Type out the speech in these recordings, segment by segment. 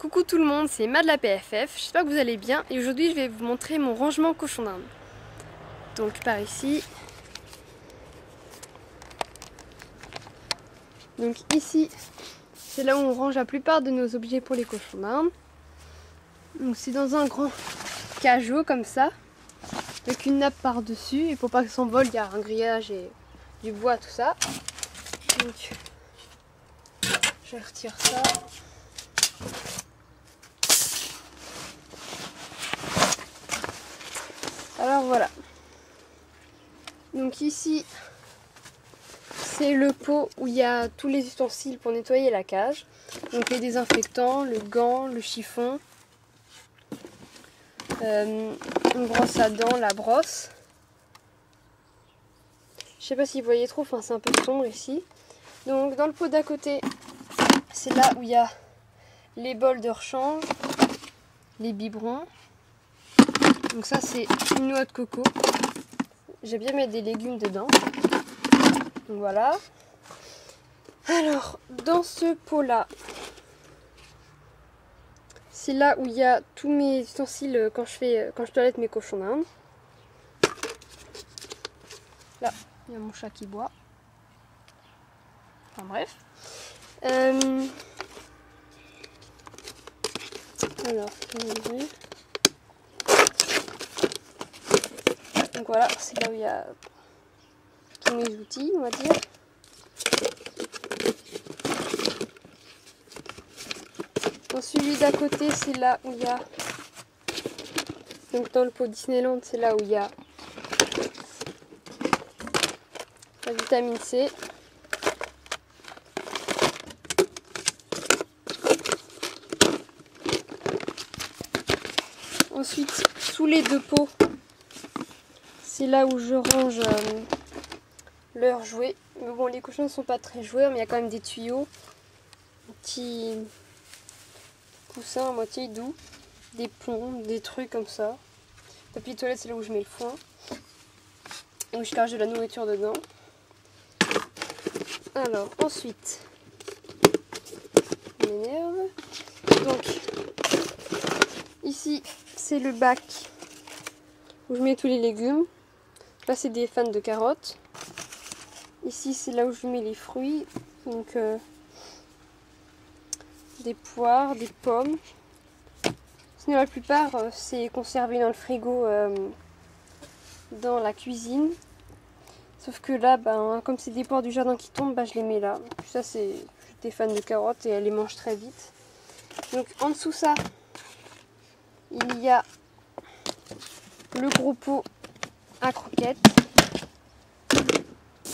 Coucou tout le monde, c'est Mad de la PFF, j'espère que vous allez bien et aujourd'hui je vais vous montrer mon rangement cochon d'Inde. Donc par ici. Donc ici, c'est là où on range la plupart de nos objets pour les cochons d'Inde. Donc c'est dans un grand cajot comme ça, avec une nappe par-dessus et pour pas que ça s'envole, il y a un grillage et du bois, tout ça. Donc je retire ça. Alors voilà, donc ici c'est le pot où il y a tous les ustensiles pour nettoyer la cage. Donc les désinfectants, le gant, le chiffon, une brosse à dents, la brosse. Je sais pas si vous voyez trop, enfin c'est un peu sombre ici. Donc dans le pot d'à côté, c'est là où il y a les bols de rechange, les biberons. Donc ça c'est une noix de coco. J'aime bien mettre des légumes dedans. Donc voilà. Alors dans ce pot là, c'est là où il y a tous mes ustensiles quand je toilette mes cochons d'Inde. Là, il y a mon chat qui boit. Enfin bref. Alors, donc voilà, c'est là où il y a tous mes outils, on va dire. Dans celui d'à côté, c'est là où il y a... Donc dans le pot Disneyland, c'est là où il y a la vitamine C. Ensuite, sous les deux pots, c'est là où je range leurs jouets. Mais bon, les cochons ne sont pas très joueurs, mais il y a quand même des tuyaux, un petit coussin à moitié doux, des plombs, des trucs comme ça. Le papier de toilette, c'est là où je mets le foin, et où je cache de la nourriture dedans. Alors, ensuite, je m'énerve. Donc, ici, c'est le bac où je mets tous les légumes. Là, c'est des fans de carottes. Ici, c'est là où je mets les fruits. Donc, des poires, des pommes. Sinon, la plupart, c'est conservé dans le frigo, dans la cuisine. Sauf que là, ben, comme c'est des poires du jardin qui tombent, ben, je les mets là. Ça, c'est des fans de carottes et elles les mangent très vite. Donc, en dessous ça, il y a le gros pot à croquettes.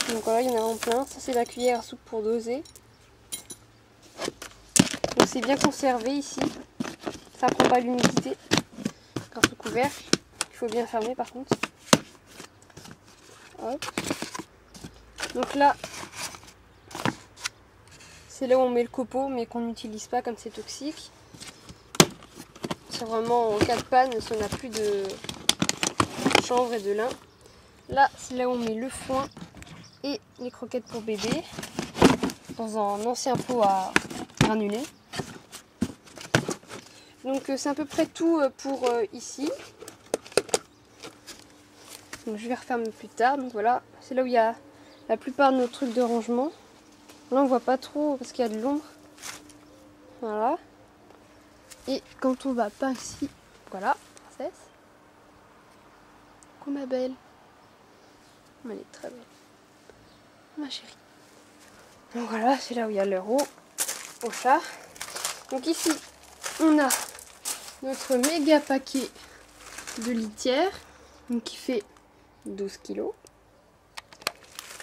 Donc voilà, il y en a en plein. Ça, c'est la cuillère à soupe pour doser. Donc c'est bien conservé ici. Ça prend pas l'humidité grâce au couvercle. Il faut bien fermer par contre. Hop. Donc là, c'est là où on met le copeau, mais qu'on n'utilise pas comme c'est toxique. C'est vraiment en cas de panne, si on n'a plus de chanvre et de lin. Là, c'est là où on met le foin et les croquettes pour bébé dans un ancien pot à granulés. Donc c'est à peu près tout pour ici. Donc je vais refermer plus tard. Donc voilà, c'est là où il y a la plupart de nos trucs de rangement. Là on voit pas trop parce qu'il y a de l'ombre. Voilà. Et quand on va pas ici, voilà, princesse. Coucou ma belle. Elle est très belle. Ma chérie. Donc voilà, c'est là où il y a l'euro au chat. Donc ici, on a notre méga paquet de litière, donc qui fait 12 kg.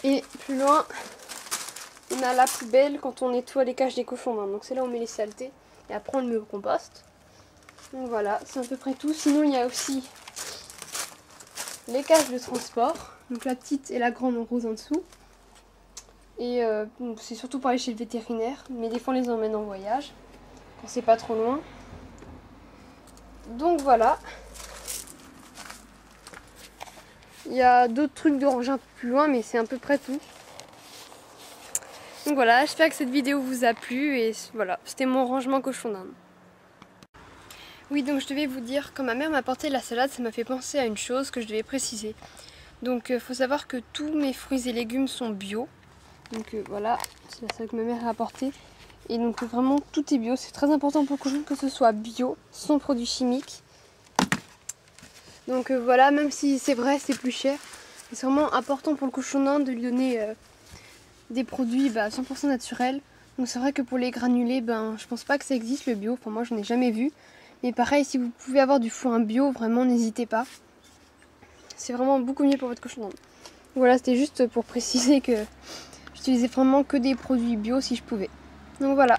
Et plus loin, on a la poubelle quand on nettoie les cages des cochons d'Inde. Donc c'est là où on met les saletés et après on le met au compost. Donc voilà, c'est à peu près tout. Sinon il y a aussi les cages de transport. Donc la petite et la grande en rose en dessous. Et c'est surtout pour aller chez le vétérinaire. Mais des fois on les emmène en voyage quand c'est pas trop loin. Donc voilà. Il y a d'autres trucs de ranger un peu plus loin, mais c'est à peu près tout. Donc voilà, j'espère que cette vidéo vous a plu et voilà, c'était mon rangement cochon d'Inde. Oui, donc je devais vous dire, quand ma mère m'a apporté la salade, ça m'a fait penser à une chose que je devais préciser. Donc faut savoir que tous mes fruits et légumes sont bio. Donc voilà, c'est la salade que ma mère a apportée. Et donc vraiment tout est bio, c'est très important pour le cochon que ce soit bio, sans produits chimiques. Donc voilà, même si c'est vrai, c'est plus cher, c'est vraiment important pour le cochon d'Inde de lui donner des produits 100% naturels. Donc c'est vrai que pour les granulés, je pense pas que ça existe le bio, enfin moi je n'ai jamais vu. Mais pareil, si vous pouvez avoir du foin bio, vraiment n'hésitez pas. C'est vraiment beaucoup mieux pour votre cochon d'Inde. Voilà, c'était juste pour préciser que j'utilisais vraiment que des produits bio si je pouvais. Donc voilà.